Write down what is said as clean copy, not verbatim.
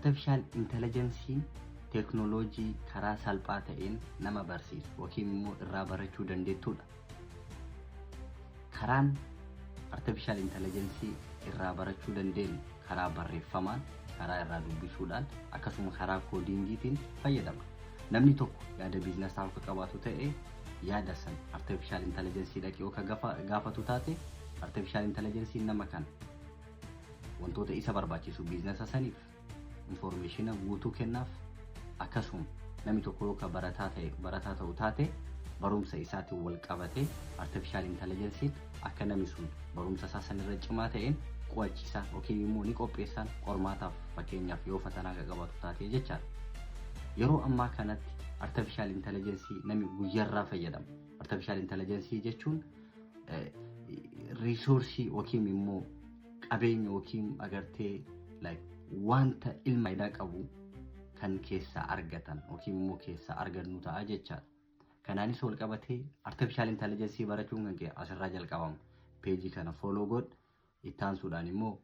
artificial intelligence teknolojii karaa salphaa ta'een nama barsiisu yookiin immoo irraa barachuu dandeettudha. Karaan artificial intelligence irraa barachuu dandeenyu karaa barreeffamaan, karaa irraa dubbisuudhaan akkasuma karaa koodingiitiin fayyadama. Namni tokko yaada biizinaasaa akka qabaatu ta'e yaada san artificial intelligence dhaqee yoo gaafatu taate artificial intelligence nama kan wantoota isa barbaachisu biizinasa saniif information guutuu kennaaf. Akkasuma namni tokko yoo barataa ta'u taate barumsa isaatiin wal qabatee artificial intelligence akka namni sun barumsa isaa sanirra cimaa ta'een qo'achiisa yookiin immoo ni qopheessan qormaataaf fakkeenyaaf yoo fatanaa qabaatu taate jechaadha. Yeroo ammaa kanatti artificial intelligence namni guyyaarraa fayyadama. Artificial intelligence jechuun resource yookiin immoo qabeenya yookiin agartee wanta ilma idaa qabu kan keessa argatan yookiin immoo keessa argannu ta'a jechaadha. Kanaanis wal qabatee artificial intelligence barachuun kan asirraa jalqabama. Page kana follow godh, itti aansuudhaan immoo